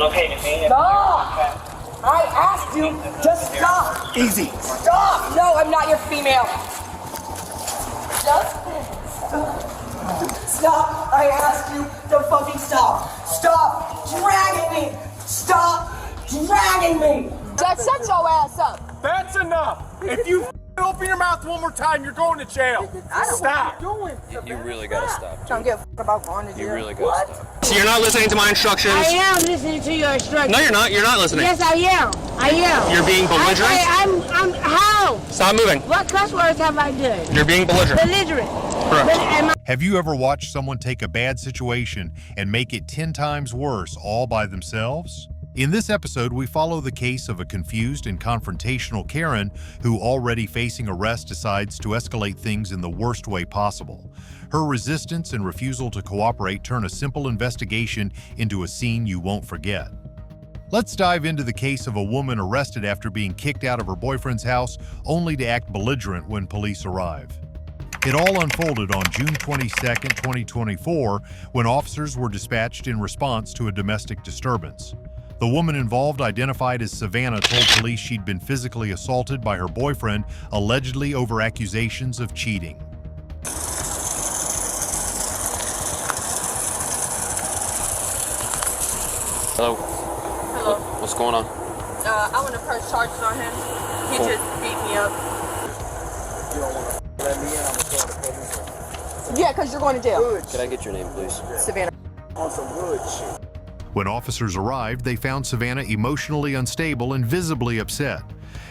located me. Stop! I asked you to stop! Easy. Stop! No, I'm not your female. Just stop! I asked you to fucking stop! Stop dragging me! Stop dragging me! Just shut your ass up! That's enough. If you open your mouth one more time, you're going to jail. Stop. You really gotta stop. Don't give a fuck about going to jail. You really gotta stop. So you're not listening to my instructions? I am listening to your instructions. No, you're not. You're not listening. Yes, I am. I am. You're being belligerent? I'm how? Stop moving. What cuss words have I done? You're being belligerent. Belligerent. Correct. Have you ever watched someone take a bad situation and make it 10 times worse all by themselves? In this episode, we follow the case of a confused and confrontational Karen who, already facing arrest, decides to escalate things in the worst way possible. Her resistance and refusal to cooperate turn a simple investigation into a scene you won't forget. Let's dive into the case of a woman arrested after being kicked out of her boyfriend's house only to act belligerent when police arrive. It all unfolded on June 22, 2024, when officers were dispatched in response to a domestic disturbance. The woman involved, identified as Savannah, told police she'd been physically assaulted by her boyfriend, allegedly over accusations of cheating. Hello. Hello. What's going on? I want to press charges on him. He just beat me up. You don't want to let me in, I'm going to call the police. Yeah, because you're going to jail. Could I get your name, please? Savannah. On some good shit. When officers arrived, they found Savannah emotionally unstable and visibly upset.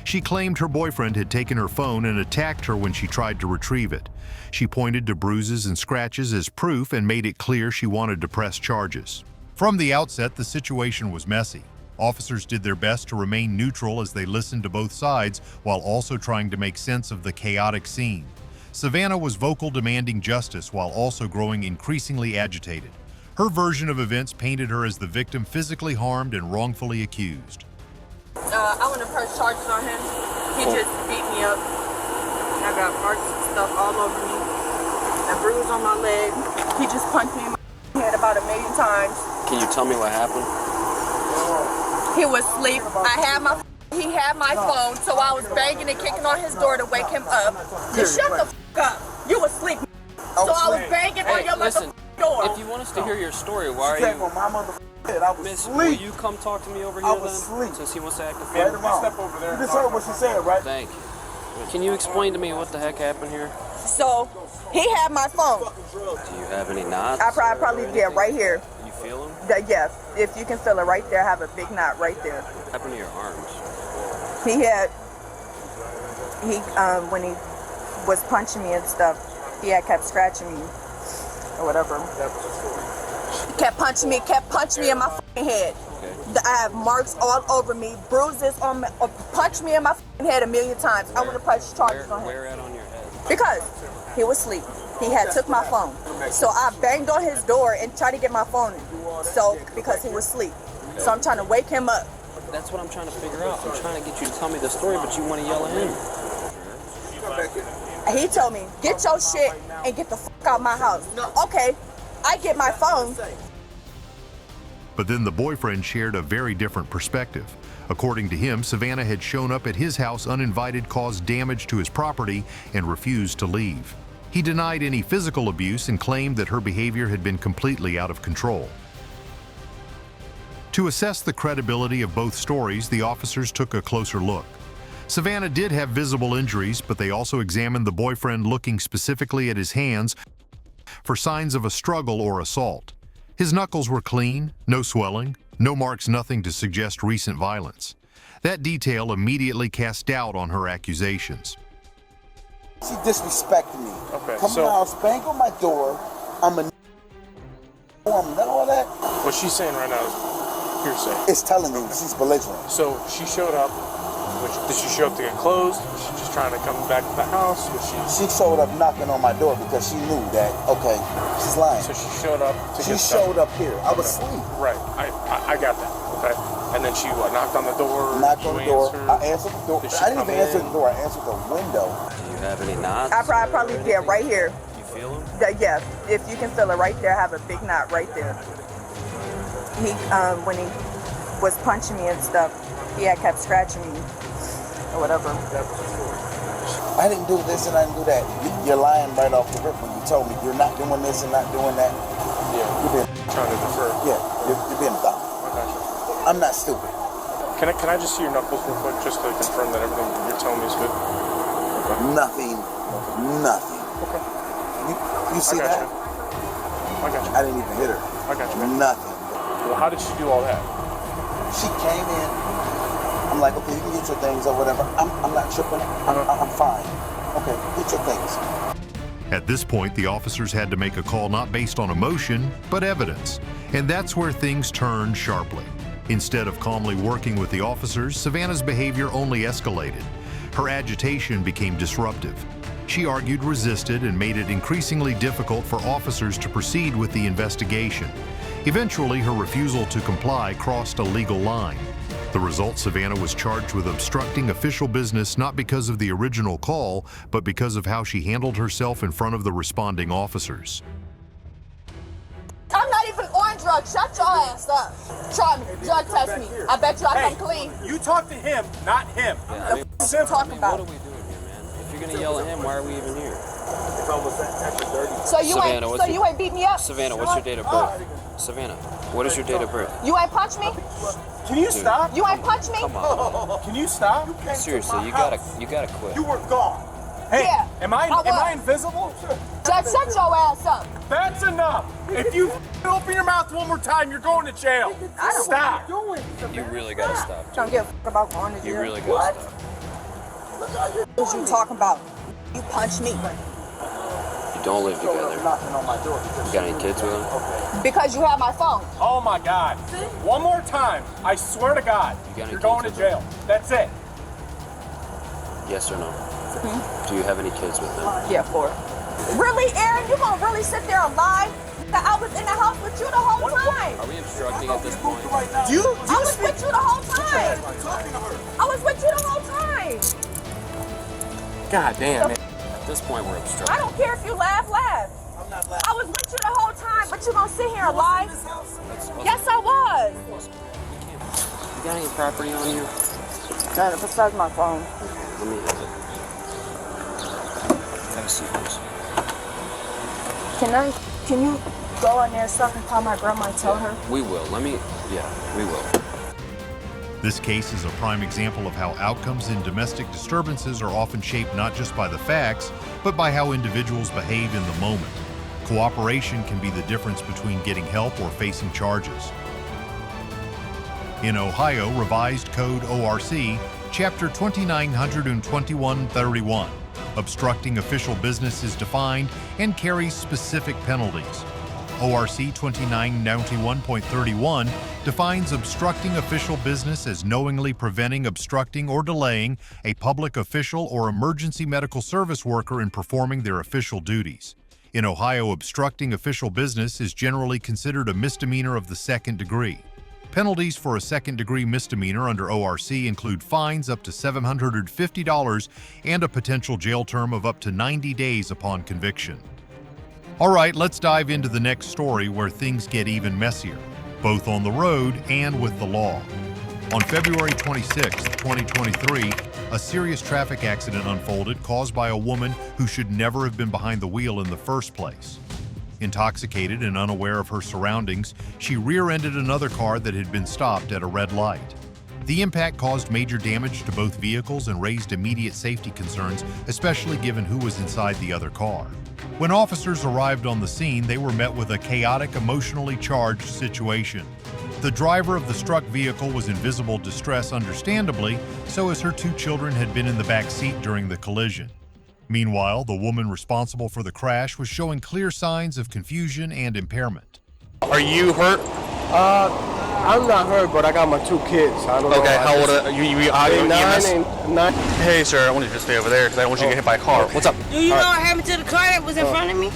She claimed her boyfriend had taken her phone and attacked her when she tried to retrieve it. She pointed to bruises and scratches as proof and made it clear she wanted to press charges. From the outset, the situation was messy. Officers did their best to remain neutral as they listened to both sides while also trying to make sense of the chaotic scene. Savannah was vocal, demanding justice while also growing increasingly agitated. Her version of events painted her as the victim physically harmed and wrongfully accused. I want to press charges on him. He just beat me up. I got marks and stuff all over me. A bruise on my leg. He just punched me in my head about 1,000,000 times. Can you tell me what happened? He was asleep. He had my phone, so I was banging and kicking on his door to wake him up. Just shut the up. You was asleep. So I was banging on your listen, door. if you want us to hear your story, why are Step you... on my motherfucking head. I was Miss, asleep. will you come talk to me over here I was then? asleep. Since he wants to act a Right fool. around. Step over there. You just heard what she said, right? Thank you. Can you explain to me what the heck happened here? So he had my phone. Do you have any knots? I probably did right here. You feel them? Yes, if you can feel it right there, I have a big knot right there. What happened to your arms? When he was punching me and stuff, he had kept scratching me or whatever. Kept punching me in my fucking head. Okay. I have marks all over me, bruises on me, punched me in my fucking head 1,000,000 times. I want to press charges on him. Where at on your head? Because he was asleep. He had took my phone. So I banged on his door and tried to get my phone. So, because he was asleep. So I'm trying to wake him up. That's what I'm trying to figure out. I'm trying to get you to tell me the story, but you want to yell at him. He told me, get your shit and get the fuck out of my house. Okay, I get my phone. But then the boyfriend shared a very different perspective. According to him, Savannah had shown up at his house uninvited, caused damage to his property, and refused to leave. He denied any physical abuse and claimed that her behavior had been completely out of control. To assess the credibility of both stories, the officers took a closer look. Savannah did have visible injuries, but they also examined the boyfriend, looking specifically at his hands for signs of a struggle or assault. His knuckles were clean, no swelling, no marks, nothing to suggest recent violence. That detail immediately cast doubt on her accusations. She disrespected me. Okay, Come to my house, bang on my door. I'm a all that. What she's saying right now is hearsay. It's telling me she's belligerent. So she showed up. Did she show up to get closed? Was she just trying to come back to the house? She showed up knocking on my door because she knew that, okay, she's lying. So she showed up to She get stuff. showed up here. I was asleep. Right. I got that. Okay. And then she knocked on the door. Knocked on the door. Answered. I answered the door. Did she I didn't come even answer in? the door. I answered the window. Do you have any knots? I probably did right here. You feel them? Yes, if you can feel it right there, I have a big knot right there. was punching me and stuff. He had kept scratching me or whatever. I didn't do this and I didn't do that. You're lying right off the rip when you told me you're not doing this and not doing that. Yeah. You're being, Trying to defer. yeah, you're being dumb. I got you. I'm not stupid. Can I just see your knuckles real quick, just to confirm that everything you're telling me is good? Nothing. Okay. You see I got that? you. I got you. I didn't even hit her. I got you, man. Nothing. Well, how did she do all that? She came in. I'm like, okay, you can get your things or whatever. I'm not tripping. I'm fine. Okay, get your things. At this point, the officers had to make a call not based on emotion, but evidence. And that's where things turned sharply. Instead of calmly working with the officers, Savannah's behavior only escalated. Her agitation became disruptive. She argued, resisted, and made it increasingly difficult for officers to proceed with the investigation. Eventually, her refusal to comply crossed a legal line. The result, Savannah was charged with obstructing official business not because of the original call, but because of how she handled herself in front of the responding officers. I'm not even on drugs. Shut your ass up. Try me. Drug test me. I bet you I come clean. You talk to him, not him. What are you talking What are about? we doing here, man? If you're gonna yell at him, why are we even here? So you Savannah, ain't what's your- you ain't beat me up? Savannah, what's your date of birth? Savannah, what is your date of birth? You ain't punch me? Can you stop? You ain't punch me? Come on. Can you stop? Seriously, you gotta quit. You were gone. Hey, Yeah, am I was. invisible? Just shut your ass up. That's enough. If you open your mouth one more time, you're going to jail. I don't Stop. You really gotta stop. Don't give a fuck about going to jail. You really gotta stop. What you talking about? You punch me. You don't live together. Knocking on my door. You got any kids with him? Because you have my phone. Oh my God. One more time. I swear to God, You got any you're going to kids with jail. That's it. Yes or no? Do you have any kids with him? Yeah, 4. Really, Aaron? You gonna really sit there and lie? That I was in the house with you the whole time. Are we obstructing at this point? I was with you the whole time. I was with you the whole time. God damn it. At this point, we're I obstructing. don't care if you laugh. I'm not laughing. I was with you the whole time, but you gonna sit here and lie? Yes, I was. You got any property on you? None besides my phone. Let me have it. Have a seat, please. Can you go in there so I can call my grandma and tell her? We will. Yeah, we will. This case is a prime example of how outcomes in domestic disturbances are often shaped not just by the facts, but by how individuals behave in the moment. Cooperation can be the difference between getting help or facing charges. In Ohio, Revised Code ORC, Chapter 2921-31, obstructing official business is defined and carries specific penalties. ORC 2991.31 defines obstructing official business as knowingly preventing, obstructing, or delaying a public official or emergency medical service worker in performing their official duties. In Ohio, obstructing official business is generally considered a misdemeanor of the second degree. Penalties for a second-degree misdemeanor under ORC include fines up to $750 and a potential jail term of up to 90 days upon conviction. All right, let's dive into the next story where things get even messier, both on the road and with the law. On February 26, 2023, a serious traffic accident unfolded caused by a woman who should never have been behind the wheel in the first place. Intoxicated and unaware of her surroundings, she rear-ended another car that had been stopped at a red light. The impact caused major damage to both vehicles and raised immediate safety concerns, especially given who was inside the other car. When officers arrived on the scene, they were met with a chaotic, emotionally charged situation. The driver of the struck vehicle was in visible distress, understandably, so as her 2 children had been in the back seat during the collision. Meanwhile, the woman responsible for the crash was showing clear signs of confusion and impairment. Are you hurt? I'm not hurt, but I got my 2 kids. I don't know. Okay, how old are you? You They're 9 EMS? and 9. Hey, sir, I want you to stay over there because I don't want you to get hit by a car. What's up? Do you know what happened to the car that was in front of me?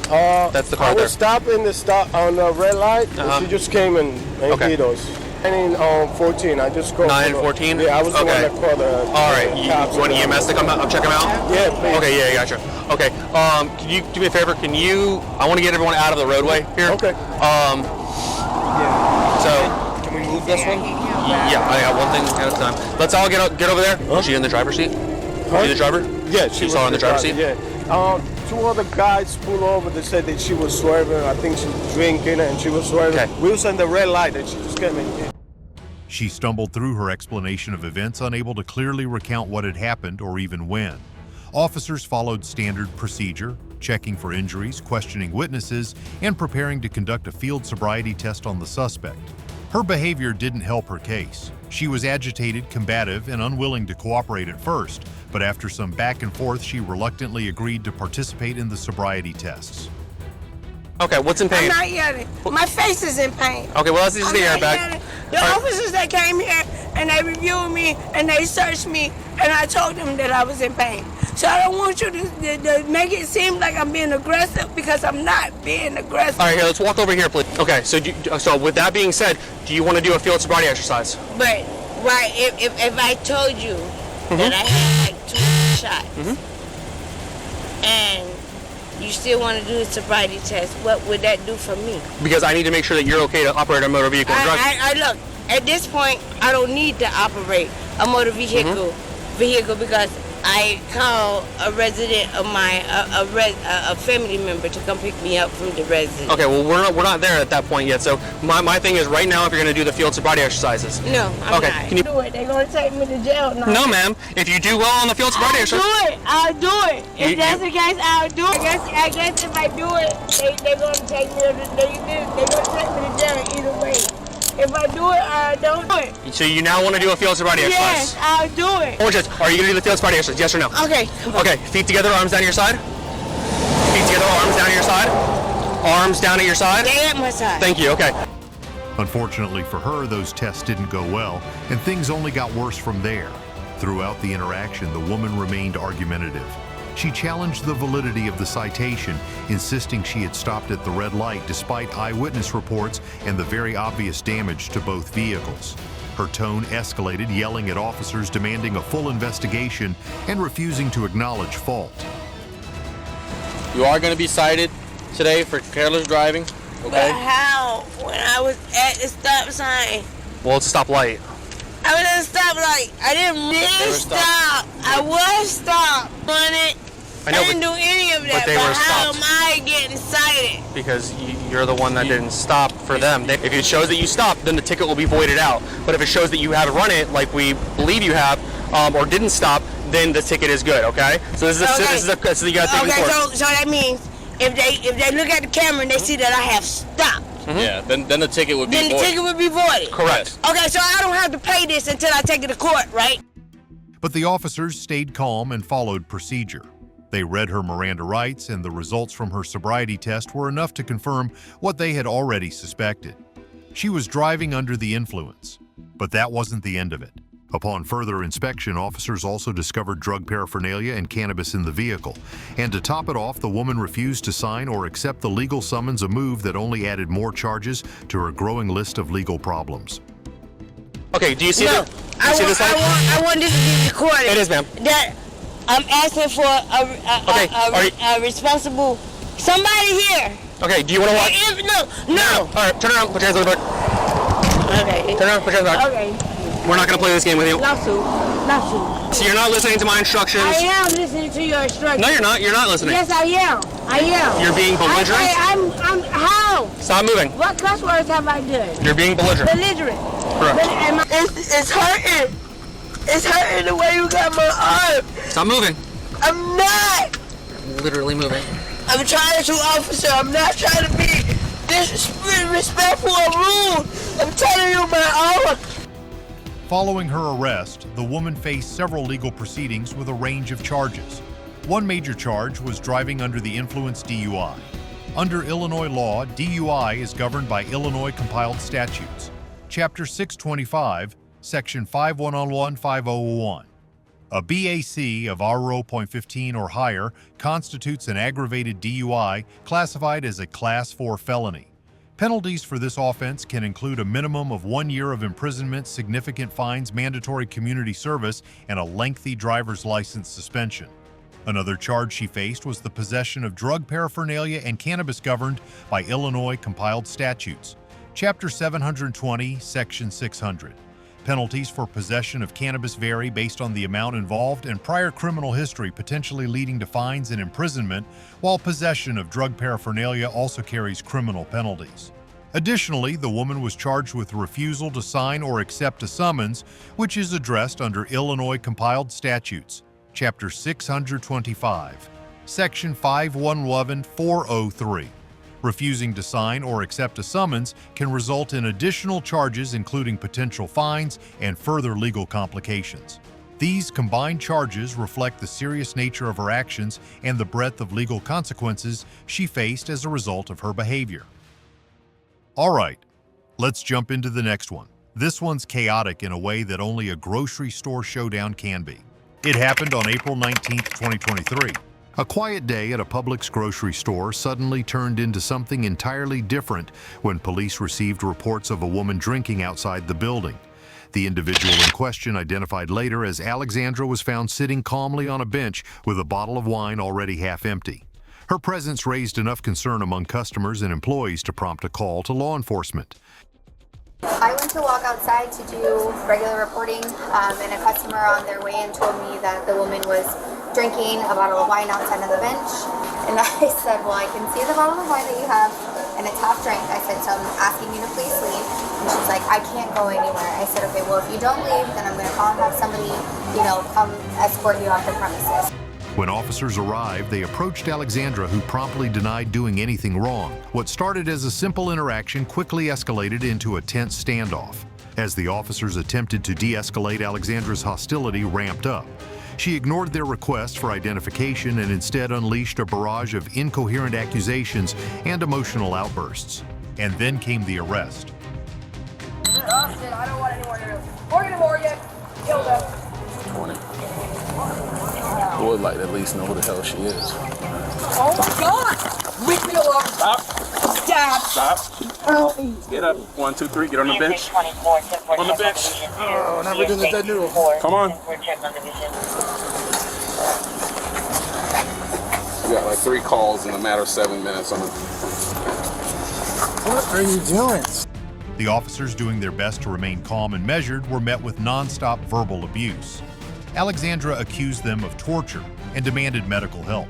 That's the car I there. was stopping the stop on the red light, and she just came and hit us. 9 and 14. I just called. 9 and 14? Yeah, I was the one that called the. All right, you want EMS to come out? Check them out? Yeah, please. Okay, yeah, gotcha. Okay, can you do me a favor? I want to get everyone out of the roadway here. Okay. So, Can we move This one? Yeah, I got one thing at a time. Let's all get over there. Oh, she in the driver's seat? Huh? She the driver? Yeah, she You saw her in the driver's seat? Yeah. Two other guys pulled over. They said that she was swerving. I think she's drinking and she was swerving. Okay. We was in the red light and she just came in. She stumbled through her explanation of events, unable to clearly recount what had happened or even when. Officers followed standard procedure, checking for injuries, questioning witnesses, and preparing to conduct a field sobriety test on the suspect. Her behavior didn't help her case. She was agitated, combative, and unwilling to cooperate at first, but after some back and forth, she reluctantly agreed to participate in the sobriety tests. Okay, what's in pain? I'm not yelling. My face is in pain. Okay, well, let's just I'm get your not back. yelling. The officers that came here and they reviewed me and they searched me and I told them that I was in pain. So I don't want you to make it seem like I'm being aggressive because I'm not being aggressive. All right, here, let's walk over here, please. Okay, so with that being said, do you want to do a field sobriety exercise? But, right, if I told you that I had like 2 shots and you still want to do a sobriety test, what would that do for me? Because I need to make sure that you're okay to operate a motor vehicle. I look, at this point, I don't need to operate a motor vehicle because I call a resident of my a family member to come pick me up from the residence. Okay, well we're not there at that point yet. So my thing is right now if you're going to do the field sobriety exercises. No, I'm okay, not. Can you do it? They're going to take me to jail. No, ma'am. If you do well on the field sobriety exercise. I'll do it. If that's the case, I'll do it. I guess if I do it, they're going to take me to jail either way. If I do it or I don't do it. So you now want to do a field sobriety exercise? Yes, I'll do it. Or just, are you going to do the field sobriety exercise? Yes or no? Okay. Okay, feet together, arms down to your side. Feet together, arms down to your side. Arms down at your side. Stay at my side. Thank you, okay. Unfortunately for her, those tests didn't go well, and things only got worse from there. Throughout the interaction, the woman remained argumentative. She challenged the validity of the citation, insisting she had stopped at the red light despite eyewitness reports and the very obvious damage to both vehicles. Her tone escalated, yelling at officers, demanding a full investigation, and refusing to acknowledge fault. You are going to be cited today for careless driving, okay? But how? When I was at the stop sign. Well, it's a stop light. I was at a stoplight. I didn't really stop. I was stopped on it. I didn't do any of that. But how am I getting cited? Because you're the one that didn't stop for them. If it shows that you stopped, then the ticket will be voided out. But if it shows that you haven't run it, like we believe you have, or didn't stop, then the ticket is good. Okay. So this is you got to take in court. So that means if they look at the camera and they see that I have stopped. Yeah, then the ticket would be voided. Then the ticket would be voided. Correct. Okay, so I don't have to pay this until I take it to court, right? But the officers stayed calm and followed procedure. They read her Miranda rights, and the results from her sobriety test were enough to confirm what they had already suspected. She was driving under the influence. But that wasn't the end of it. Upon further inspection, officers also discovered drug paraphernalia and cannabis in the vehicle. And to top it off, the woman refused to sign or accept the legal summons, a move that only added more charges to her growing list of legal problems. Okay, do you see this? I want this to be recorded. It is, ma'am. That I'm asking for a responsible somebody here. Okay, do you want to watch? No. All right, turn around, put your hands on the board. Okay. Turn around, put your hands on. Okay. We're not going to play this game with you. Lawsuit. So you're not listening to my instructions? I am listening to your instructions. No, you're not. You're not listening. Yes, I am. You're being belligerent? I'm how? Stop moving. What cuss words have I done? You're being belligerent. Belligerent. Correct. It's hurting. It's hurting the way you got my arm. Stop moving. I'm not. Literally moving. I'm trying to, officer. I'm not trying to be disrespectful or rude. I'm telling you my arm. Following her arrest, the woman faced several legal proceedings with a range of charges. One major charge was driving under the influence DUI. Under Illinois law, DUI is governed by Illinois compiled statutes. Chapter 625, Section 5111-5001. A BAC of R0.15 or higher constitutes an aggravated DUI classified as a Class 4 felony. Penalties for this offense can include a minimum of 1 year of imprisonment, significant fines, mandatory community service, and a lengthy driver's license suspension. Another charge she faced was the possession of drug paraphernalia and cannabis governed by Illinois compiled statutes. Chapter 720, Section 600. Penalties for possession of cannabis vary based on the amount involved and prior criminal history, potentially leading to fines and imprisonment, while possession of drug paraphernalia also carries criminal penalties. Additionally, the woman was charged with refusal to sign or accept a summons, which is addressed under Illinois Compiled Statutes, Chapter 625, Section 511403. Refusing to sign or accept a summons can result in additional charges, including potential fines and further legal complications. These combined charges reflect the serious nature of her actions and the breadth of legal consequences she faced as a result of her behavior. All right, let's jump into the next one. This one's chaotic in a way that only a grocery store showdown can be. It happened on April 19, 2023. A quiet day at a Publix grocery store suddenly turned into something entirely different when police received reports of a woman drinking outside the building. The individual in question, identified later as Alexandra, was found sitting calmly on a bench with a bottle of wine already half empty. Her presence raised enough concern among customers and employees to prompt a call to law enforcement. I went to walk outside to do regular reporting, and a customer on their way in told me that the woman was drinking a bottle of wine outside of the bench. And I said, well, I can see the bottle of wine that you have, and it's half drank. I said, so I'm asking you to please leave. And she's like, I can't go anywhere. I said, okay, well, if you don't leave, then I'm going to call and have somebody, come escort you off the premises. When officers arrived, they approached Alexandra, who promptly denied doing anything wrong. What started as a simple interaction quickly escalated into a tense standoff. As the officers attempted to de-escalate, Alexandra's hostility ramped up. She ignored their request for identification and instead unleashed a barrage of incoherent accusations and emotional outbursts. And then came the arrest. Austin, I don't want any more noodles. More yet. Killed him. 20. I would like to at least know who the hell she is. Oh my God! Leave me alone. Stop. Dad. Stop. Get up. 1, 2, 3. Get on the bench. On the bench. Oh, never did the dead noodle. Come on. We got like 3 calls in a matter of 7 minutes on the. What are you doing? The officers, doing their best to remain calm and measured, were met with non-stop verbal abuse. Alexandra accused them of torture and demanded medical help.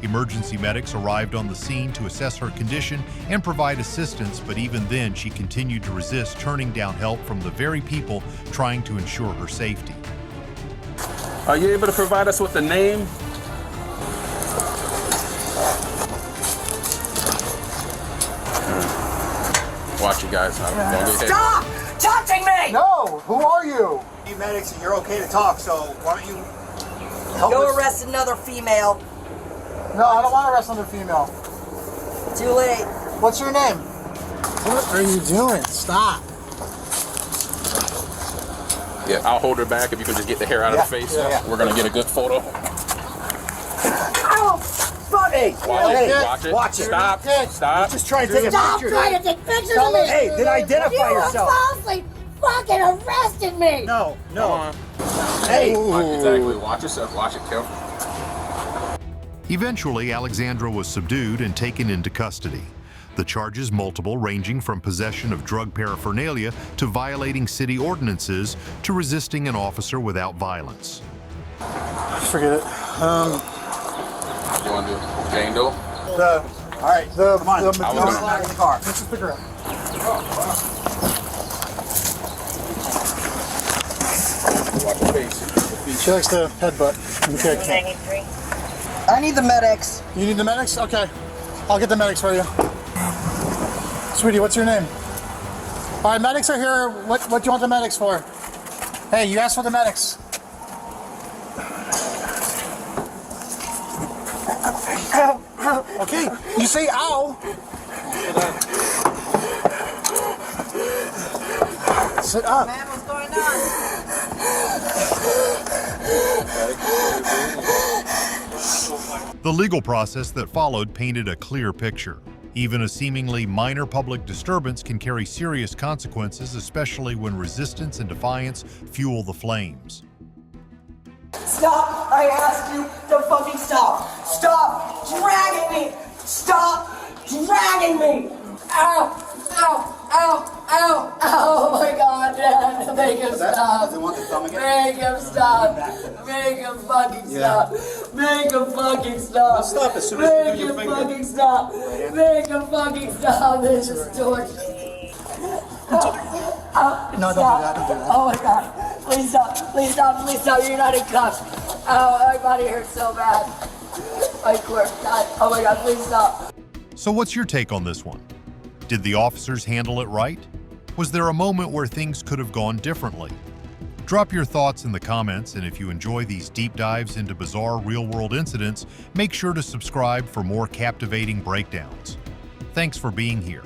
Emergency medics arrived on the scene to assess her condition and provide assistance, but even then she continued to resist turning down help from the very people trying to ensure her safety. Are you able to provide us with the name? Watch you guys. Don't get hit. Stop touching me! No, who are you? You medics, and you're okay to talk, so why don't you help Go us? arrest another female. No, I don't want to arrest another female. Too late. What's your name? What are you doing? Stop. Yeah, I'll hold her back if you can just get the hair out of her face. Yeah. We're gonna get a good photo. Ow! Fuck! Hey, Watch it. Stop. Stop. Just trying to take a picture. Trying to take pictures of me. Hey, then identify yourself. You falsely fucking arrested me. No. Come on. Hey. Exactly. Watch yourself. Watch it carefully. Eventually, Alexandra was subdued and taken into custody. The charges, multiple, ranging from possession of drug paraphernalia to violating city ordinances to resisting an officer without violence. Forget it. What you want to do? Jane Doe? All right. Come on. Get in the car. Let's just figure it out. Watch your face. She likes to headbutt. Okay. I need the medics. You need the medics? Okay. I'll get the medics for you. Sweetie, what's your name? All right, medics are here. What do you want the medics for? Hey, you asked for the medics. Ow, ow. Okay, you say ow. Sit up. Man, what's going on? The legal process that followed painted a clear picture. Even a seemingly minor public disturbance can carry serious consequences, especially when resistance and defiance fuel the flames. Stop! I asked you to fucking stop! Stop dragging me! Stop dragging me! Ow! Ow! Ow! Ow! Oh my God, Dad! Make him stop! Make him stop! Make him fucking stop! Make him fucking stop! Stop as soon as you do your Make him finger. fucking stop! Make him fucking stop! This is torture. No, don't do that, don't do that. Oh my God! Please stop! Please stop! Please stop! You're not in cuffs! Oh, my body hurts so bad. My core. God. Oh my God! Please stop! So what's your take on this one? Did the officers handle it right? Was there a moment where things could have gone differently? Drop your thoughts in the comments, and if you enjoy these deep dives into bizarre real-world incidents, make sure to subscribe for more captivating breakdowns. Thanks for being here.